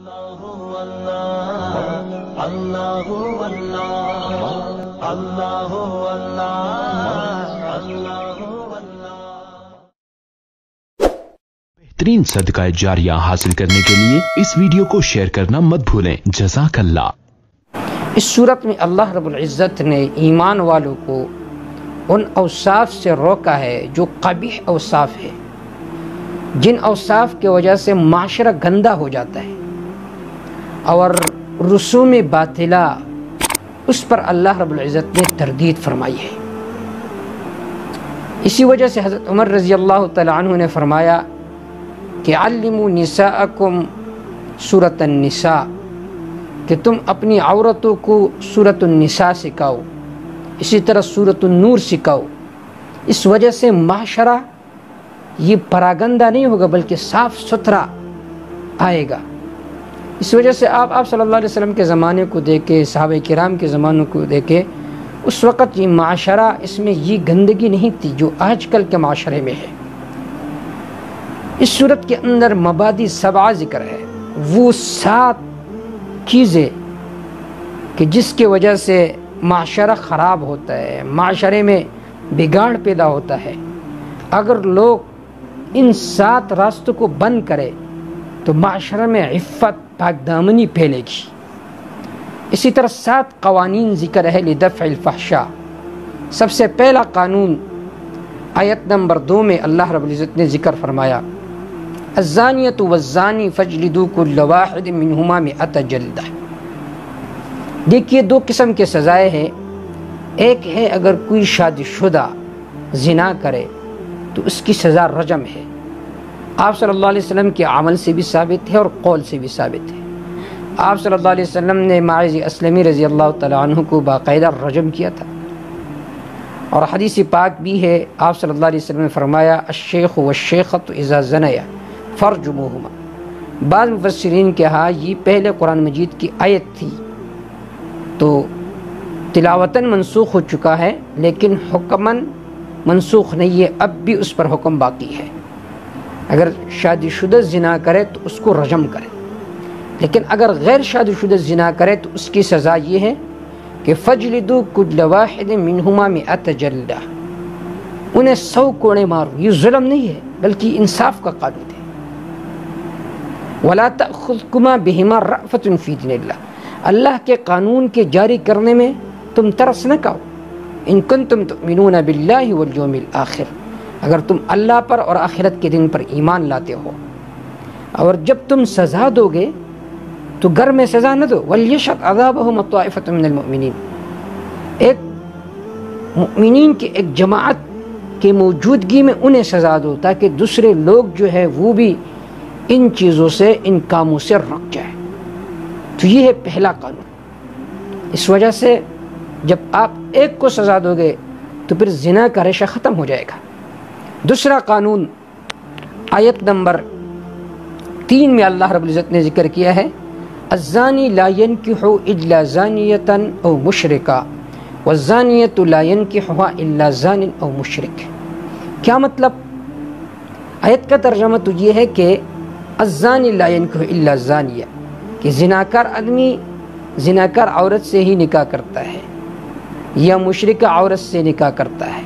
بہترین صدقہ جاریہ حاصل کرنے کے لیے اس ویڈیو کو شیئر کرنا مت بھولیں۔ جزاک اللہ۔ اس صورت میں اللہ رب العزت نے ایمان والوں کو ان اوصاف سے روکا ہے جو قبیح اوصاف ہے، جن اوصاف کی وجہ سے معاشرہ گندا ہو جاتا ہے اور رسوم باطلہ اس پر اللہ رب العزت نے تردید فرمائی ہے۔ اسی وجہ سے حضرت عمر رضی اللہ تعالیٰ عنہ نے فرمایا کہ علموا نساءکم سورۃ النساء، کہ تم اپنی عورتوں کو سورۃ النساء سکھاؤ، اسی طرح سورۃ النور سکھاؤ۔ اس وجہ سے معاشرہ یہ پراگندہ نہیں ہوگا بلکہ صاف ستھرا آئے گا۔ اس وجہ سے آپ صلی اللہ علیہ وسلم کے زمانے کو دیکھے، صحابہ کرام کے زمانوں کو دیکھے، اس وقت یہ معاشرہ، اس میں یہ گندگی نہیں تھی جو آج کل کے معاشرے میں ہے۔ اس صورت کے اندر مبادی 7 ذکر ہے، وہ 7 چیزیں کہ جس کی وجہ سے معاشرہ خراب ہوتا ہے، معاشرے میں بگاڑ پیدا ہوتا ہے۔ اگر لوگ ان 7 راستوں کو بند کرے تو معاشرے میں عفت، پاک دامنی پھیلے گی۔ اسی طرح 7 قوانین ذکر ہے لدفع الفحشاء۔ سب سے پہلا قانون آیت نمبر 2 میں اللہ رب العزت نے ذکر فرمایا، الزانیۃ والزانی فاجلدوا کل واحد منہما 100 جلدہ۔ دیکھیے 2 قسم کے سزائیں ہیں۔ ایک ہے اگر کوئی شادی شدہ زنا کرے تو اس کی سزا رجم ہے۔ آپ صلی اللہ علیہ وسلم کے عمل سے بھی ثابت ہے اور قول سے بھی ثابت ہے۔ آپ صلی اللہ علیہ وسلم نے معاذ اسلمی رضی اللہ تعالیٰ عنہ کو باقاعدہ رجم کیا تھا، اور حدیث پاک بھی ہے، آپ صلی اللہ علیہ وسلم نے فرمایا الشیخ والشیخۃ اذا زنیا فرجموہما۔ بعض مفسرین کے ہاں یہ پہلے قرآن مجید کی آیت تھی تو تلاوتاً منسوخ ہو چکا ہے، لیکن حکماً منسوخ نہیں ہے، اب بھی اس پر حکم باقی ہے۔ اگر شادی شدہ زنا کرے تو اس کو رجم کرے، لیکن اگر غیر شادی شدہ زنا کرے تو اس کی سزا یہ ہے کہ فجلدوا کل واحد منہما 100 جلدہ، انہیں 100 کوڑے مارو۔ یہ ظلم نہیں ہے بلکہ انصاف کا قانون ہے۔ ولا تأخذکما بہما رأفۃ فی دین اللہ، اللہ کے قانون کے جاری کرنے میں تم ترس نہ کھاؤ۔ ان کنتم تؤمنون باللہ والیوم الآخر، اگر تم اللہ پر اور آخرت کے دن پر ایمان لاتے ہو۔ اور جب تم سزا دو گے تو گھر میں سزا نہ دو، وَلْيَشْهَدْ عَذَابَهُمْ طَائِفَةٌ مِّنَ الْمُؤْمِنِينَ، ایک مؤمنین کی ایک جماعت کے موجودگی میں انہیں سزا دو تاکہ دوسرے لوگ جو ہے وہ بھی ان چیزوں سے، ان کاموں سے رک جائے۔ تو یہ ہے پہلا قانون۔ اس وجہ سے جب آپ ایک کو سزا دو گے تو پھر زنا کا ریشہ ختم ہو جائے گا۔ دوسرا قانون آیت نمبر 3 میں اللہ رب العزت نے ذکر کیا ہے، الزانی لا ينکح الا زانیۃ او مشرکا والزانیۃ لا ينکحها الا زان او مشرک۔ کیا مطلب؟ آیت کا ترجمہ تو یہ ہے کہ الزانی لا ينکح الا زانیہ، کہ زناکار آدمی زناکار عورت سے ہی نکاح کرتا ہے یا مشرکہ عورت سے نکاح کرتا ہے،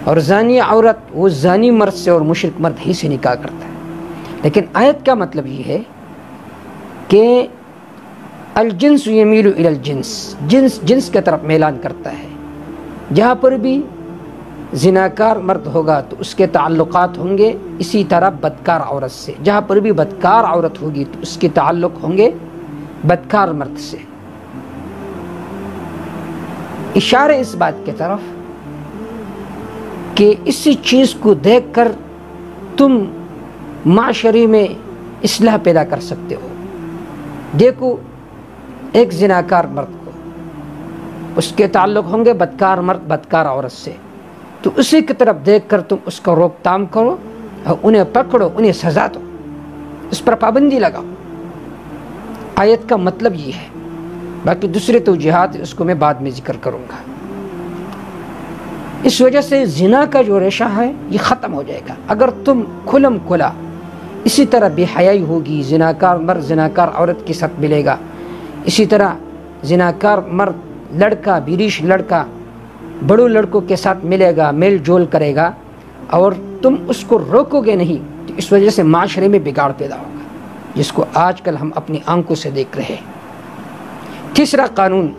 اور زانی عورت وہ زانی مرد سے اور مشرک مرد ہی سے نکاح کرتا ہے۔ لیکن آیت کا مطلب یہ ہے کہ الجنس یمیل الی الجنس، جنس جنس کی طرف میلان کرتا ہے۔ جہاں پر بھی زناکار مرد ہوگا تو اس کے تعلقات ہوں گے اسی طرح بدکار عورت سے، جہاں پر بھی بدکار عورت ہوگی تو اس کے تعلق ہوں گے بدکار مرد سے۔ اشارہ اس بات کی طرف کہ اسی چیز کو دیکھ کر تم معاشرے میں اصلاح پیدا کر سکتے ہو۔ دیکھو ایک زناکار مرد کو، اس کے تعلق ہوں گے بدکار مرد بدکار عورت سے، تو اسی کی طرف دیکھ کر تم اس کا روک تھام کرو اور انہیں پکڑو، انہیں سزا دو، اس پر پابندی لگاؤ۔ آیت کا مطلب یہ ہے، باقی دوسرے توجیہات اس کو میں بعد میں ذکر کروں گا۔ اس وجہ سے زنا کا جو ریشہ ہے یہ ختم ہو جائے گا۔ اگر تم کھلم کھلا اسی طرح بے حیائی ہوگی، زناکار مرد زناکار عورت کے ساتھ ملے گا، اسی طرح زناکار مرد لڑکا بیریش لڑکا بڑوں لڑکوں کے ساتھ ملے گا، میل جول کرے گا، اور تم اس کو روکو گے نہیں تو اس وجہ سے معاشرے میں بگاڑ پیدا ہوگا، جس کو آج کل ہم اپنی آنکھوں سے دیکھ رہے ہیں۔ تیسرا قانون،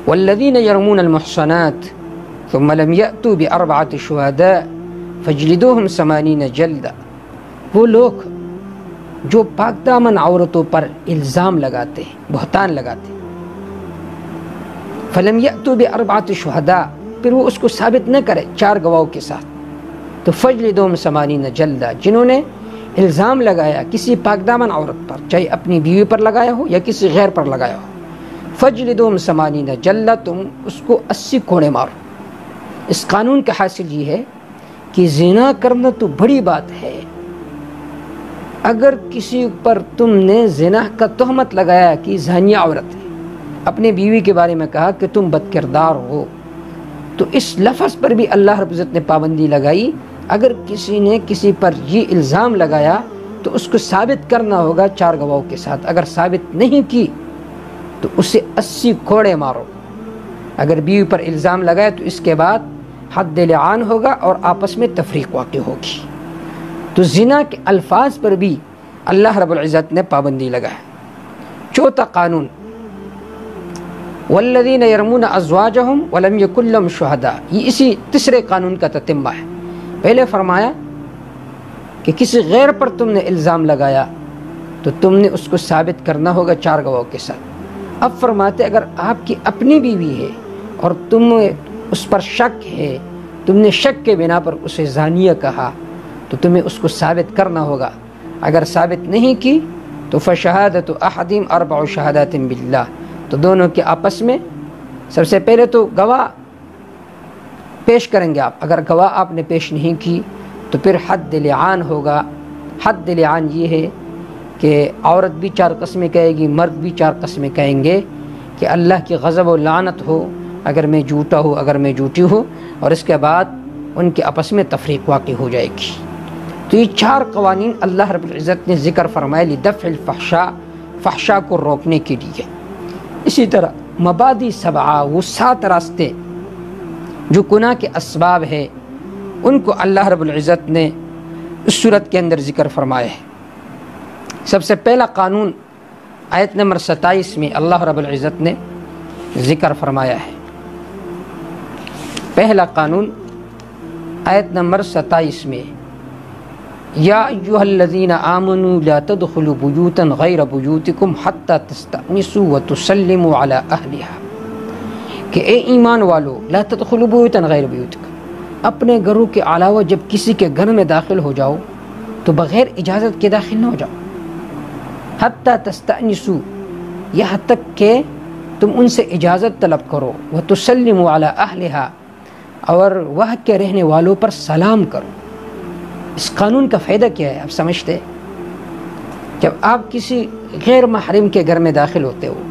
والذین یرمون المحصنات ثم لم یأتوا بأربعة شہداء فاجلدوہم 80 جلدہ، وہ لوگ جو پاک دامن عورتوں پر الزام لگاتے ہیں، بہتان لگاتے ہیں، فلم یأتوا بأربعة شہداء، پھر وہ اس کو ثابت نہ کرے 4 گواہوں کے ساتھ، تو فاجلدوہم 80 جلدہ، جنہوں نے الزام لگایا کسی پاک دامن عورت پر، چاہے اپنی بیوی پر لگایا ہو یا کسی غیر پر لگایا ہو، فاجلدوہم 80 جلدہ، تم اس کو 80 کوڑے مارو۔ اس قانون کا حاصل یہ ہے کہ زنا کرنا تو بڑی بات ہے، اگر کسی پر تم نے زنا کا تہمت لگایا کہ زانیہ عورت ہے، اپنے بیوی کے بارے میں کہا کہ تم بد کردار ہو، تو اس لفظ پر بھی اللہ رب العزت نے پابندی لگائی، اگر کسی نے کسی پر یہ الزام لگایا تو اس کو ثابت کرنا ہوگا 4 گواہوں کے ساتھ، اگر ثابت نہیں کی تو اسے 80 کوڑے مارو۔ اگر بیوی پر الزام لگایا تو اس کے بعد حد لعان ہوگا اور آپس میں تفریق واقع ہوگی۔ تو زنا کے الفاظ پر بھی اللہ رب العزت نے پابندی لگایا۔ چوتھا قانون، والذین یرمون ازواجہم ولم یکن لہم شہداء، یہ اسی تیسرے قانون کا تتمہ ہے۔ پہلے فرمایا کہ کسی غیر پر تم نے الزام لگایا تو تم نے اس کو ثابت کرنا ہوگا 4 گواہوں کے ساتھ۔ اب فرماتے اگر آپ کی اپنی بیوی ہے اور تم اس پر شک ہے، تم نے شک کے بنا پر اسے زانیہ کہا تو تمہیں اس کو ثابت کرنا ہوگا، اگر ثابت نہیں کی تو فشہادۃ احدہم 4 شہادات باللہ، تو دونوں کے آپس میں سب سے پہلے تو گواہ پیش کریں گے آپ، اگر گواہ آپ نے پیش نہیں کی تو پھر حد لعان ہوگا۔ حد لعان یہ ہے کہ عورت بھی 4 قسمیں کہے گی، مرد بھی 4 قسمیں کہیں گے کہ اللہ کی غضب و لعنت ہو اگر میں جھوٹا ہوں، اگر میں جھوٹی ہوں، اور اس کے بعد ان کے آپس میں تفریق واقع ہو جائے گی۔ تو یہ 4 قوانین اللہ رب العزت نے ذکر فرمائے لدفع الفحشاء، فحشاء کو روکنے کے لیے۔ اسی طرح مبادی 7، وہ 7 راستے جو گناہ کے اسباب ہے، ان کو اللہ رب العزت نے اس صورت کے اندر ذکر فرمایا ہے۔ سب سے پہلا قانون آیت نمبر 27 میں اللہ رب العزت نے ذکر فرمایا ہے۔ پہلا قانون آیت نمبر 27 میں، یا ایھا الذین آمنوا لا تدخلوا بیوتا غیر بیوتکم حتی تستأنسوا وتسلموا علی اہلہا، کہ اے ایمان والو لا تدخلوا بیوتا غیر بیوتکم، اپنے گھروں کے علاوہ جب کسی کے گھر میں داخل ہو جاؤ تو بغیر اجازت کے داخل نہ ہو جاؤ، حتی تستأنسوا، یہاں تک کہ تم ان سے اجازت طلب کرو، وتسلموا علی اہلہا، اور وہاں کے رہنے والوں پر سلام کرو۔ اس قانون کا فائدہ کیا ہے آپ سمجھتے ہیں؟ جب آپ کسی غیر محرم کے گھر میں داخل ہوتے ہو،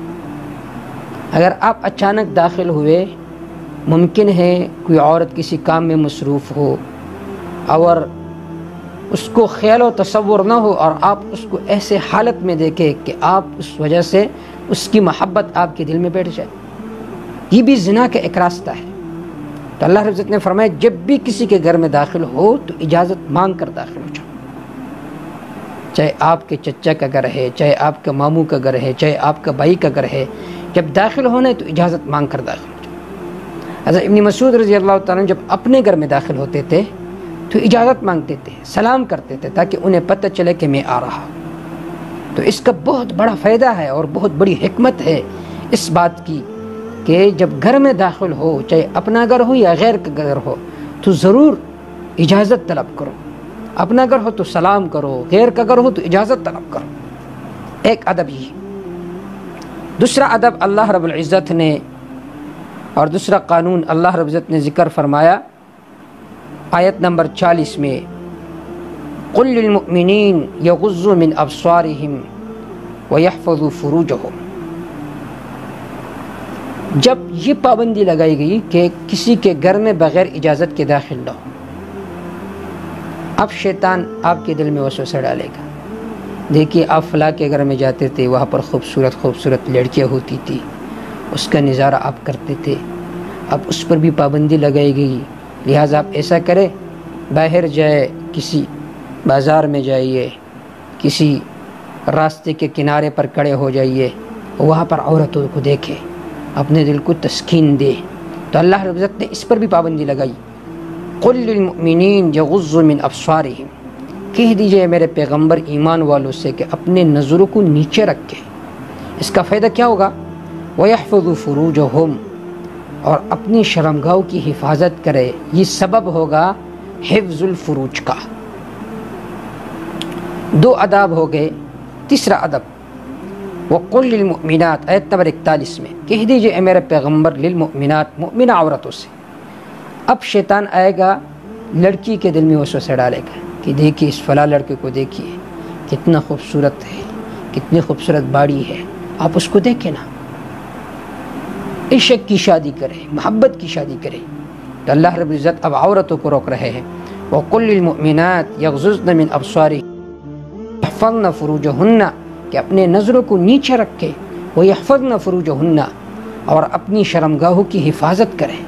اگر آپ اچانک داخل ہوئے، ممکن ہے کوئی عورت کسی کام میں مصروف ہو اور اس کو خیال و تصور نہ ہو، اور آپ اس کو ایسے حالت میں دیکھیں کہ آپ اس وجہ سے اس کی محبت آپ کے دل میں بیٹھ جائے، یہ بھی زنا کا ایک راستہ ہے۔ تو اللہ رب العزت نے فرمایا جب بھی کسی کے گھر میں داخل ہو تو اجازت مانگ کر داخل ہو جاؤ، چاہے آپ کے چچا کا گھر ہے، چاہے آپ کا ماموں کا گھر ہے، چاہے آپ کا بھائی کا گھر ہے، جب داخل ہونا ہے تو اجازت مانگ کر داخل ہو جاؤ۔ حضرت ابن مسعود رضی اللہ تعالیٰ عنہ جب اپنے گھر میں داخل ہوتے تھے تو اجازت مانگتے تھے، سلام کرتے تھے تاکہ انہیں پتہ چلے کہ میں آ رہا ہوں۔ تو اس کا بہت بڑا فائدہ ہے اور بہت بڑی حکمت ہے اس بات کی کہ جب گھر میں داخل ہو، چاہے اپنا گھر ہو یا غیر کا گھر ہو، تو ضرور اجازت طلب کرو۔ اپنا گھر ہو تو سلام کرو، غیر کا گھر ہو تو اجازت طلب کرو۔ ایک ادب یہ۔ دوسرا ادب اللہ رب العزت نے، اور دوسرا قانون اللہ رب العزت نے ذکر فرمایا آیت نمبر 40 میں، قل للمؤمنین یغضوا من ابصارہم ویحفظوا فروجہم۔ جب یہ پابندی لگائی گئی کہ کسی کے گھر میں بغیر اجازت کے داخل نہ ہو، اب شیطان آپ کے دل میں وسوسہ ڈالے گا، دیکھیے آپ فلاں کے گھر میں جاتے تھے، وہاں پر خوبصورت لڑکیاں ہوتی تھی، اس کا نظارہ آپ کرتے تھے، اب اس پر بھی پابندی لگائی گئی، لہٰذا آپ ایسا کریں، باہر جائے، کسی بازار میں جائیے، کسی راستے کے کنارے پر کھڑے ہو جائیے، وہاں پر عورتوں کو دیکھے، اپنے دل کو تسکین دے۔ تو اللہ رب العزت نے اس پر بھی پابندی لگائی، قل للمؤمنین یغضوا من ابصارہم، کہہ دیجئے میرے پیغمبر ایمان والوں سے کہ اپنے نظروں کو نیچے رکھے۔ اس کا فائدہ کیا ہوگا؟ وَيَحْفَظُوا فُرُوجَهُمْ، اور اپنی شرمگاہوں کی حفاظت کرے، یہ سبب ہوگا حفظ الفروج کا۔ دو اداب ہو گئے، تیسرا ادب وَقُلْ لِلْمُؤْمِنَاتِ، آیت نمبر 41 میں کہہ دیجئے اے میرے پیغمبر للمؤمنات، مؤمنہ عورتوں سے۔ اب شیطان آئے گا، لڑکی کے دل میں وسوسہ ڈالے گا کہ دیکھیے اس فلاں لڑکے کو دیکھیے، کتنا خوبصورت ہے، کتنی خوبصورت باڑی ہے، آپ اس کو دیکھیں نا، عشق کی شادی کریں، محبت کی شادی کریں۔ تو اللہ رب العزت اب عورتوں کو روک رہے ہیں، وَقُلْ لِلْمُؤْمِنَاتِ يَغْضُضْنَ مِنْ أَبْصَارِهِنَّ يَحْفَظْنَ فُرُوجَهُنَّ، کہ اپنے نظروں کو نیچے رکھے، وَيَحْفَظْنَ فُرُوجَهُنَّ، اور اپنی شرمگاہوں کی حفاظت کریں۔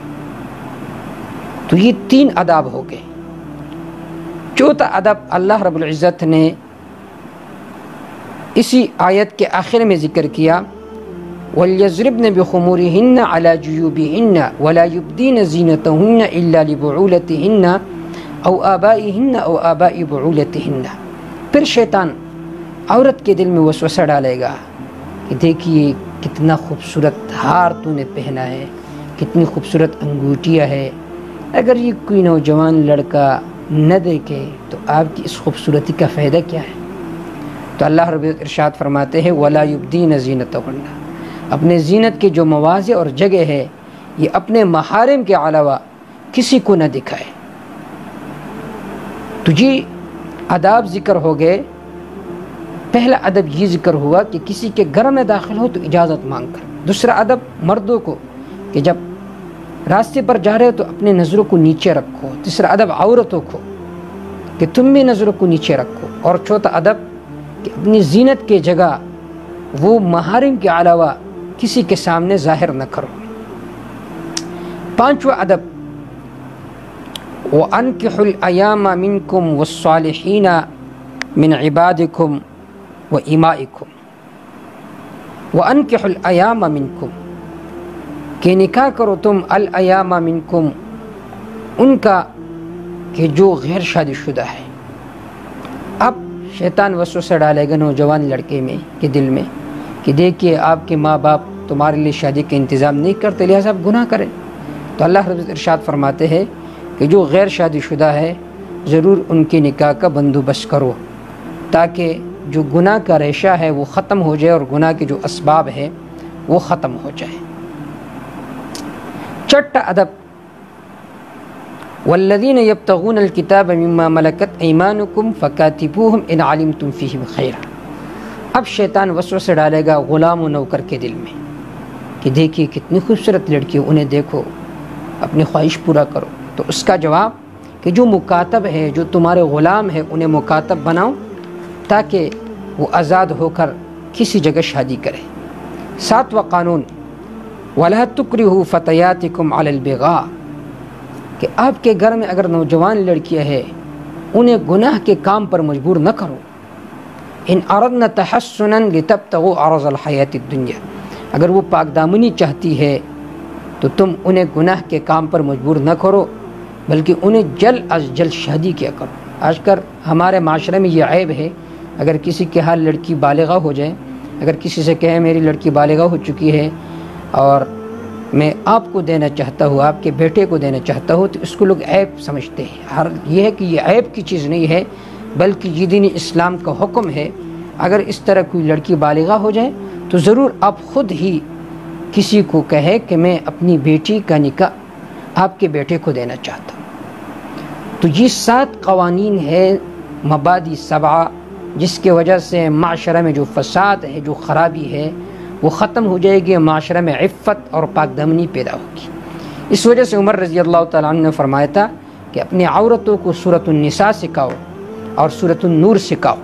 تو یہ 3 آداب ہو گئے۔ چوتھا ادب اللہ رب العزت نے اسی آیت کے آخر میں ذکر کیا، وَلْيَضْرِبْنَ بِخُمُورِهِنَّ عَلَى جُيُوبِهِنَّ وَلَا يُبْدِينَ زِينَتَهُنَّ إِلَّا لِبُعُولَتِهِنَّ أَوْ آبَائِهِنَّ أَوْ آبَاءِ بُعُولَتِهِنَّ۔ پھر شیطان عورت کے دل میں وسوسہ ڈالے گا کہ دیکھیے کتنا خوبصورت ہار تو نے پہنا ہے، کتنی خوبصورت انگوٹھیاں ہے، اگر یہ کوئی نوجوان لڑکا نہ دیکھے تو آپ کی اس خوبصورتی کا فائدہ کیا ہے؟ تو اللہ رب ارشاد فرماتے ہیں وَلَا يُبْدِينَ زِينَتَهُنَّ، اپنے زینت کے جو مواضع اور جگہ ہے یہ اپنے محارم کے علاوہ کسی کو نہ دکھائے۔ تو یہ آداب ذکر ہو گئے۔ پہلا ادب یہ ذکر ہوا کہ کسی کے گھر میں داخل ہو تو اجازت مانگ کر۔ دوسرا ادب مردوں کو کہ جب راستے پر جا رہے ہو تو اپنے نظروں کو نیچے رکھو۔ تیسرا ادب عورتوں کو کہ تم بھی نظروں کو نیچے رکھو۔ اور چوتھا ادب کہ اپنی زینت کے جگہ وہ محارم کے علاوہ کسی کے سامنے ظاہر نہ کرو۔ پانچواں ادب وَأَنْكِحُوا الْأَيَامَ مِنْكُمْ وَالصَّالِحِينَ مِنْ عِبَادِكُمْ وَإِمَائِكُمْ، وَأَنْكِحُوا الْأَيَامَ مِنْكُمْ، کہ نکاح کرو تم الایام منکم، ان کا کہ جو غیر شادی شدہ ہے۔ اب شیطان وسوسہ ڈالے گا نوجوان لڑکے میں کے دل میں کہ دیکھیے آپ کے ماں باپ تمہارے لیے شادی کا انتظام نہیں کرتے، لہٰذا آپ گناہ کریں۔ تو اللہ رب ارشاد فرماتے ہیں کہ جو غیر شادی شدہ ہے ضرور ان کے نکاح کا بندوبست کرو، تاکہ جو گناہ کا ریشہ ہے وہ ختم ہو جائے اور گناہ کے جو اسباب ہے وہ ختم ہو جائے۔ چھٹا ادب والذین یبتغون الکتاب مما ملکت ایمانکم فکاتبوہم ان علمتم فیہم خیرا۔ اب شیطان وسوسہ ڈالے گا غلام و نوکر کے دل میں کہ دیکھیے کتنی خوبصورت لڑکی، انہیں دیکھو، اپنی خواہش پورا کرو۔ تو اس کا جواب کہ جو مکاتب ہے، جو تمہارے غلام ہے، انہیں مکاتب بناؤ تاکہ وہ آزاد ہو کر کسی جگہ شادی کرے۔ ساتواں قانون وَلَا تُكْرِهُ فَتَيَاتِكُمْ عَلَى الْبِغَاءِ، کہ آپ کے گھر میں اگر نوجوان لڑکیاں ہیں انہیں گناہ کے کام پر مجبور نہ کرو۔ ان اردنا تحسنا لتبتغوا عرض الحیات الدنیا، اگر وہ پاک دامنی چاہتی ہے تو تم انہیں گناہ کے کام پر مجبور نہ کرو، بلکہ انہیں جلد از جلد شادی کیا کرو۔ آج کل ہمارے معاشرے میں یہ عیب ہے، اگر کسی کے حال لڑکی بالغہ ہو جائے، اگر کسی سے کہے میری لڑکی بالغہ ہو چکی ہے اور میں آپ کو دینا چاہتا ہوں، آپ کے بیٹے کو دینا چاہتا ہوں، تو اس کو لوگ عیب سمجھتے ہیں۔ یہ ہے کہ یہ عیب کی چیز نہیں ہے، بلکہ یہ دین اسلام کا حکم ہے۔ اگر اس طرح کوئی لڑکی بالغہ ہو جائے تو ضرور آپ خود ہی کسی کو کہے کہ میں اپنی بیٹی کا نکاح آپ کے بیٹے کو دینا چاہتا ہوں۔ تو یہ 7 قوانین ہے، مبادی 7، جس کی وجہ سے معاشرہ میں جو فساد ہے، جو خرابی ہے وہ ختم ہو جائے گی، معاشرہ میں عفت اور پاک دامنی پیدا ہوگی۔ اس وجہ سے عمر رضی اللہ تعالیٰ عنہ نے فرمایا تھا کہ اپنی عورتوں کو سورۃ النساء سکھاؤ اور سورۃ النور سکھاؤ۔